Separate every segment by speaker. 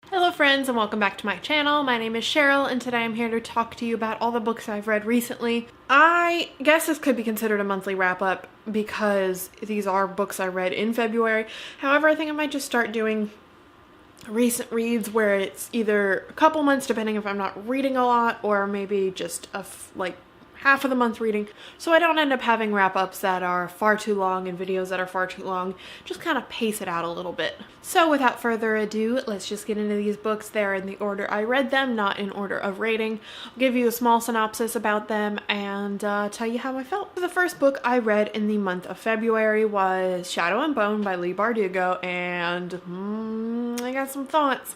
Speaker 1: Hello friends and welcome back to my channel. My name is Cheryl and today I'm here to talk to you about all the books I've read recently. I guess this could be considered a monthly wrap-up because these are books I read in February. However, I think I might just start doing recent reads where it's either a couple months depending if I'm not reading a lot or maybe just like half of the month reading, so I don't end up having wrap-ups that are far too long and videos that are far too long. Just kind of pace it out a little bit. So without further ado, let's just get into these books. They're in the order I read them, not in order of rating. I'll give you a small synopsis about them and tell you how I felt. The first book I read in the month of February was Shadow and Bone by Leigh Bardugo, and I got some thoughts.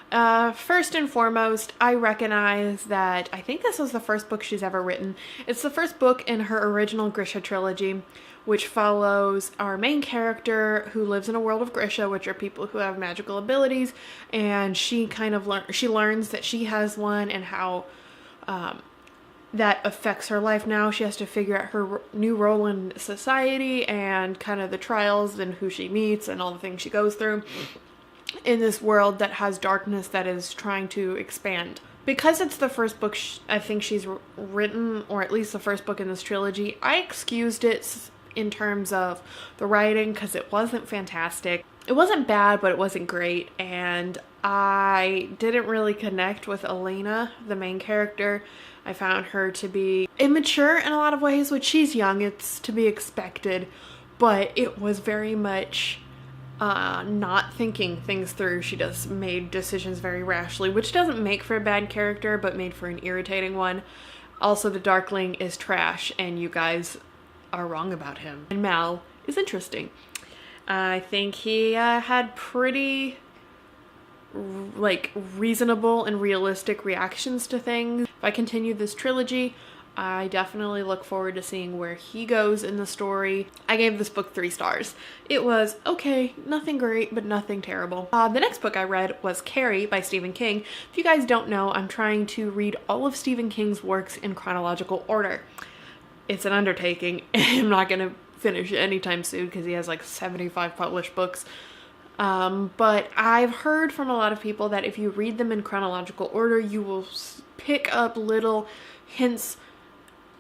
Speaker 1: First and foremost, I recognize that I think this was the first book she's ever written. It's the first book in her original Grisha trilogy, which follows our main character who lives in a world of Grisha, which are people who have magical abilities, and she kind of learns that she has one and how that affects her life now. She has to figure out her new role in society and kind of the trials and who she meets and all the things she goes through in this world that has darkness that is trying to expand. Because it's the first book I think she's written, or at least the first book in this trilogy, I excused it in terms of the writing because it wasn't fantastic. It wasn't bad, but it wasn't great, and I didn't really connect with Elena, the main character. I found her to be immature in a lot of ways, which she's young, it's to be expected, but it was very much not thinking things through. She just made decisions very rashly, which doesn't make for a bad character, but made for an irritating one. Also, the Darkling is trash, and you guys are wrong about him. And Mal is interesting. I think he had pretty reasonable and realistic reactions to things. If I continue this trilogy, I definitely look forward to seeing where he goes in the story. I gave this book 3 stars. It was okay, nothing great, but nothing terrible. The next book I read was Carrie by Stephen King. If you guys don't know, I'm trying to read all of Stephen King's works in chronological order. It's an undertaking. I'm not going to finish it anytime soon because he has like 75 published books. But I've heard from a lot of people that if you read them in chronological order, you will pick up little hints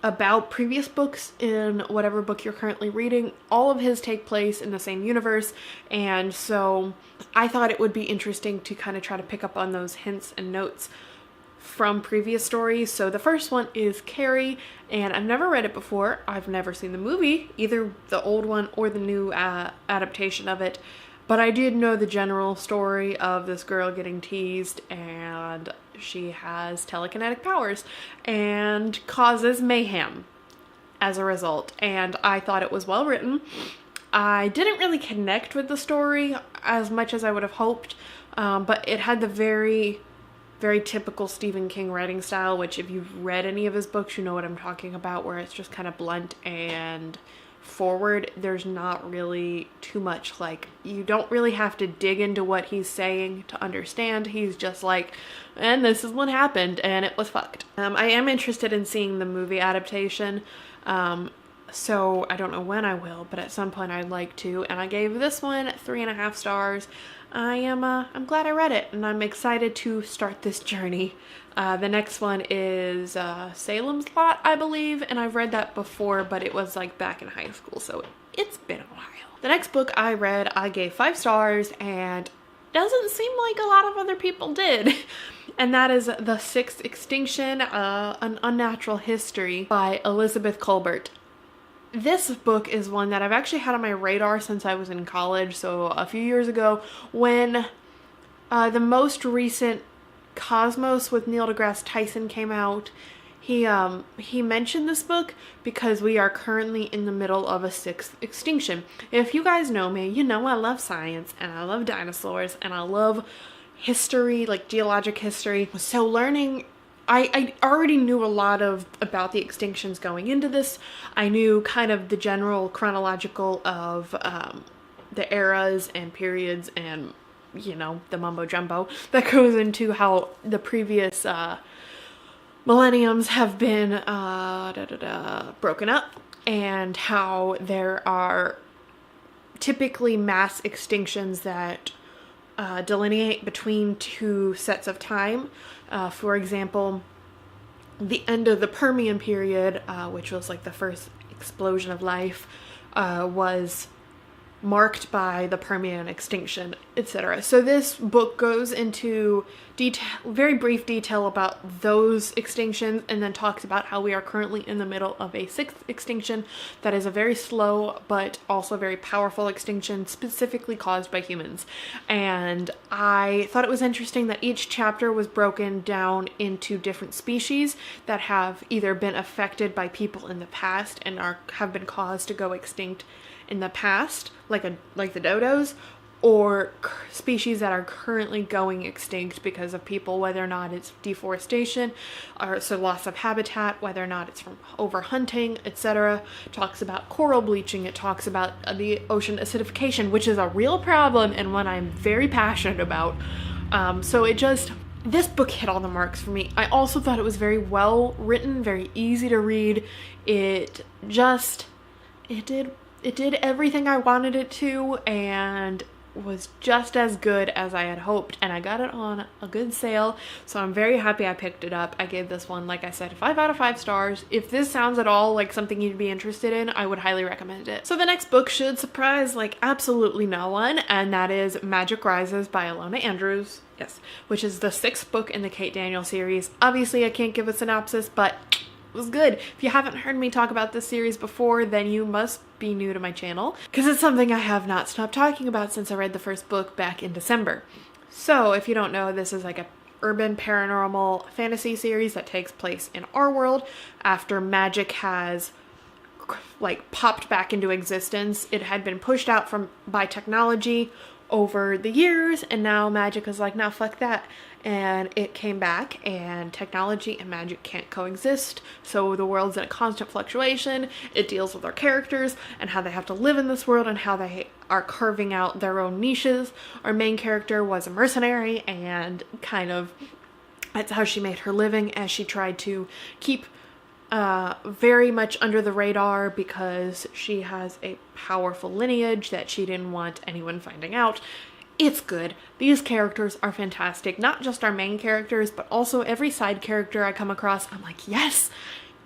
Speaker 1: about previous books in whatever book you're currently reading. All of his take place in the same universe, and so I thought it would be interesting to kind of try to pick up on those hints and notes from previous stories. So the first one is Carrie, and I've never read it before. I've never seen the movie, either the old one or the new adaptation of it, but I did know the general story of this girl getting teased and she has telekinetic powers and causes mayhem as a result, and I thought it was well written. I didn't really connect with the story as much as I would have hoped, but it had the very typical Stephen King writing style, which if you've read any of his books, you know what I'm talking about, where it's just kind of blunt and forward. There's not really too much, you don't really have to dig into what he's saying to understand. He's just like, and this is what happened and it was fucked. I am interested in seeing the movie adaptation, so I don't know when I will, but at some point I'd like to, and I gave this one 3.5 stars. I'm glad I read it, and I'm excited to start this journey. The next one is Salem's Lot, I believe, and I've read that before, but it was back in high school, so it's been a while. The next book I read, I gave 5 stars, and doesn't seem like a lot of other people did. And that is The Sixth Extinction, An Unnatural History by Elizabeth Colbert. This book is one that I've actually had on my radar since I was in college, so a few years ago when the most recent Cosmos with Neil deGrasse Tyson came out. He mentioned this book because we are currently in the middle of a 6th extinction. If you guys know me, you know I love science and I love dinosaurs and I love history, geologic history. So learning, I already knew a lot about the extinctions going into this. I knew kind of the general chronological of the eras and periods and, the mumbo jumbo that goes into how the previous millenniums have been broken up, and how there are typically mass extinctions that delineate between two sets of time. For example, the end of the Permian period, which was like the first explosion of life, was marked by the Permian extinction, etc. So this book goes into very brief detail about those extinctions, and then talks about how we are currently in the middle of a sixth extinction that is a very slow but also very powerful extinction, specifically caused by humans. And I thought it was interesting that each chapter was broken down into different species that have either been affected by people in the past and have been caused to go extinct in the past, like the dodos, or species that are currently going extinct because of people, whether or not it's deforestation or so loss of habitat, whether or not it's from overhunting, etc. Talks about coral bleaching. It talks about the ocean acidification, which is a real problem and one I'm very passionate about. This book hit all the marks for me. I also thought it was very well written, very easy to read. It did everything I wanted it to, and was just as good as I had hoped, and I got it on a good sale, so I'm very happy I picked it up. I gave this one, like I said, 5 out of 5 stars. If this sounds at all like something you'd be interested in, I would highly recommend it. So the next book should surprise like absolutely no one, and that is Magic Rises by Alona Andrews. Yes, which is the 6th book in the Kate Daniel series. Obviously I can't give a synopsis, but it was good. If you haven't heard me talk about this series before, then you must be new to my channel, because it's something I have not stopped talking about since I read the first book back in December. So if you don't know, this is like a urban paranormal fantasy series that takes place in our world after magic has like popped back into existence. It had been pushed out by technology over the years, and now magic is like, no, fuck that. And it came back, and technology and magic can't coexist, so the world's in a constant fluctuation. It deals with our characters and how they have to live in this world and how they are carving out their own niches. Our main character was a mercenary, and that's how she made her living, as she tried to keep very much under the radar because she has a powerful lineage that she didn't want anyone finding out. It's good. These characters are fantastic. Not just our main characters, but also every side character I come across. I'm like, yes,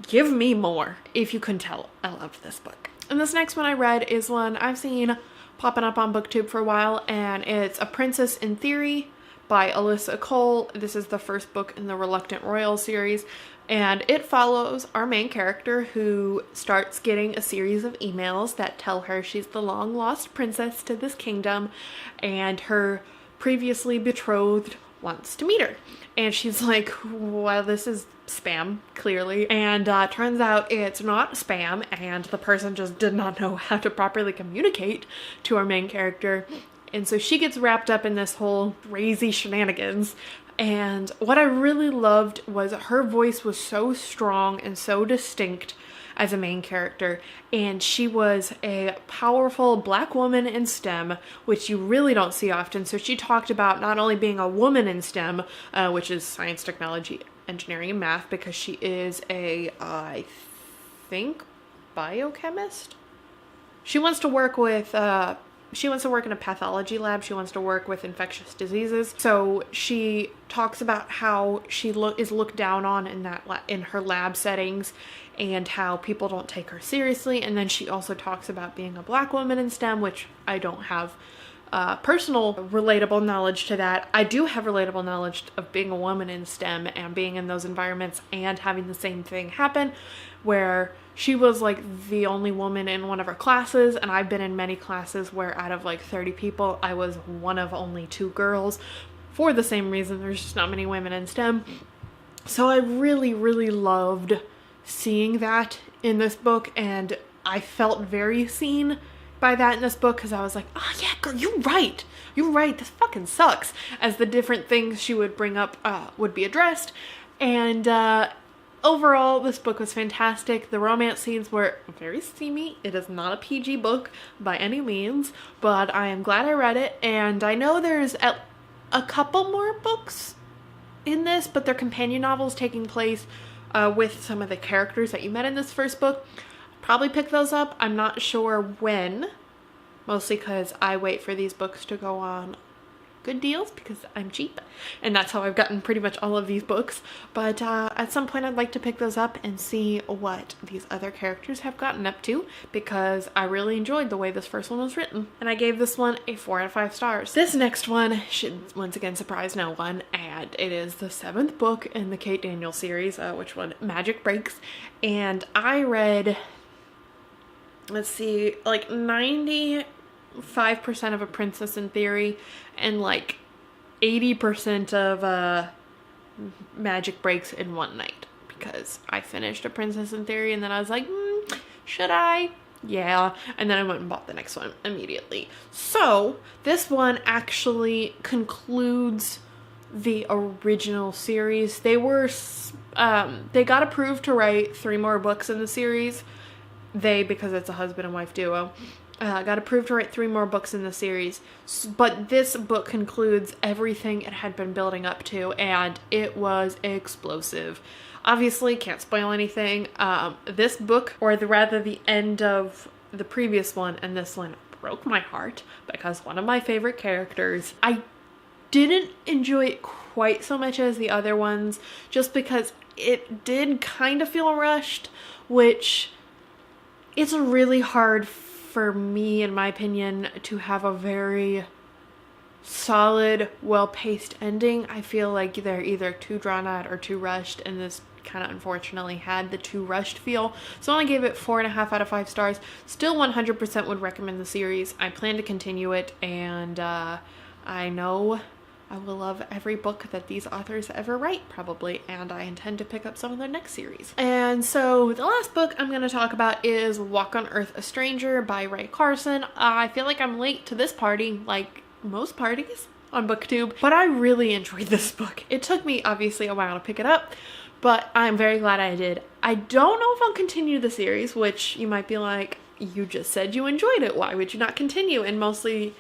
Speaker 1: give me more. If you couldn't tell, I loved this book. And this next one I read is one I've seen popping up on BookTube for a while, and it's A Princess in Theory by Alyssa Cole. This is the first book in the Reluctant Royal series, and it follows our main character who starts getting a series of emails that tell her she's the long-lost princess to this kingdom, and her previously betrothed wants to meet her. And she's like, well, this is spam, clearly. And turns out it's not spam, and the person just did not know how to properly communicate to our main character. And so she gets wrapped up in this whole crazy shenanigans. And what I really loved was her voice was so strong and so distinct as a main character. And she was a powerful Black woman in STEM, which you really don't see often. So she talked about not only being a woman in STEM, which is science, technology, engineering, and math, because she is I think, biochemist? She wants to work with she wants to work in a pathology lab. She wants to work with infectious diseases. So she talks about how she is looked down on in her lab settings, and how people don't take her seriously. And then she also talks about being a Black woman in STEM, which I don't have personal relatable knowledge to that. I do have relatable knowledge of being a woman in STEM and being in those environments and having the same thing happen, where she was like the only woman in one of her classes, and I've been in many classes where out of like 30 people, I was one of only 2 girls. For the same reason, there's just not many women in STEM. So I really, really loved seeing that in this book, and I felt very seen by that in this book, because I was like, oh yeah, girl, you're right, this fucking sucks, as the different things she would bring up would be addressed. And overall, this book was fantastic. The romance scenes were very steamy. It is not a PG book by any means, but I am glad I read it. And I know there's a couple more books in this, but they're companion novels taking place with some of the characters that you met in this first book. Probably pick those up. I'm not sure when, mostly because I wait for these books to go on good deals because I'm cheap, and that's how I've gotten pretty much all of these books. But at some point I'd like to pick those up and see what these other characters have gotten up to, because I really enjoyed the way this first one was written, and I gave this one a 4 out of 5 stars. This next one should once again surprise no one, and it is the 7th book in the Kate Daniels series, which one? Magic Breaks. And I read, let's see, like 95% of A Princess in Theory and like 80% of Magic Breaks in one night, because I finished A Princess in Theory and then I was like, should I? Yeah, and then I went and bought the next one immediately. So this one actually concludes the original series. They got approved to write 3 more books in the series. Because it's a husband and wife duo, got approved to write 3 more books in the series, but this book concludes everything it had been building up to, and it was explosive. Obviously, can't spoil anything. This book, or rather the end of the previous one and this one, broke my heart, because one of my favorite characters, I didn't enjoy it quite so much as the other ones, just because it did kind of feel rushed, which it's really hard for me, in my opinion, to have a very solid, well-paced ending. I feel like they're either too drawn out or too rushed, and this kind of unfortunately had the too rushed feel. So I only gave it 4.5 out of 5 stars. Still 100% would recommend the series. I plan to continue it, and I know I will love every book that these authors ever write, probably, and I intend to pick up some of their next series. And so the last book I'm going to talk about is Walk on Earth, a Stranger by Ray Carson. I feel like I'm late to this party, like most parties on BookTube, but I really enjoyed this book. It took me obviously a while to pick it up, but I'm very glad I did. I don't know if I'll continue the series, which you might be like, you just said you enjoyed it, why would you not continue? And mostly,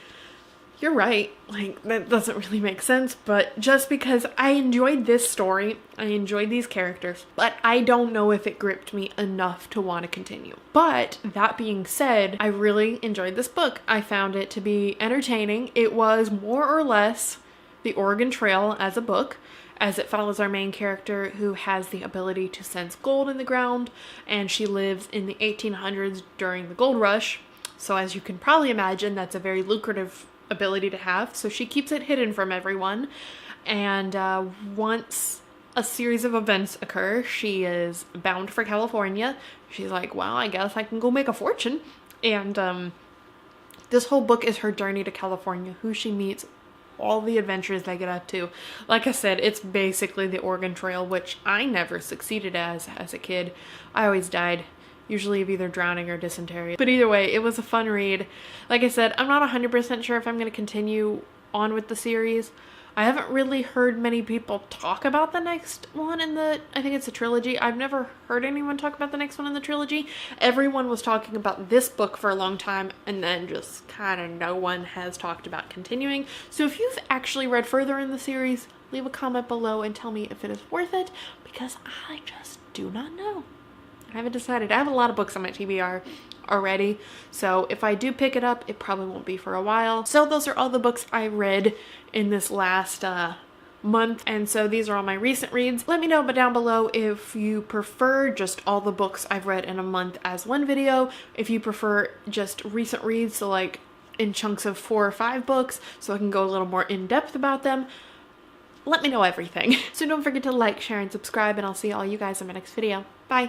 Speaker 1: you're right, like that doesn't really make sense, but just because I enjoyed this story, I enjoyed these characters, but I don't know if it gripped me enough to want to continue. But that being said, I really enjoyed this book. I found it to be entertaining. It was more or less the Oregon Trail as a book, as it follows our main character who has the ability to sense gold in the ground, and she lives in the 1800s during the gold rush. So as you can probably imagine, that's a very lucrative ability to have, so she keeps it hidden from everyone, and once a series of events occur, she is bound for California. She's like, well, I guess I can go make a fortune, and this whole book is her journey to California, who she meets, all the adventures they get up to. Like I said, it's basically the Oregon Trail, which I never succeeded as a kid. I always died, usually of either drowning or dysentery. But either way, it was a fun read. Like I said, I'm not 100% sure if I'm going to continue on with the series. I haven't really heard many people talk about the next one in the, I think it's a trilogy. I've never heard anyone talk about the next one in the trilogy. Everyone was talking about this book for a long time, and then just kind of no one has talked about continuing. So if you've actually read further in the series, leave a comment below and tell me if it is worth it, because I just do not know. I haven't decided. I have a lot of books on my TBR already, so if I do pick it up, it probably won't be for a while. So those are all the books I read in this last month, and so these are all my recent reads. Let me know down below if you prefer just all the books I've read in a month as one video, if you prefer just recent reads, so like in chunks of 4 or 5 books, so I can go a little more in depth about them. Let me know everything. So don't forget to like, share, and subscribe, and I'll see all you guys in my next video. Bye!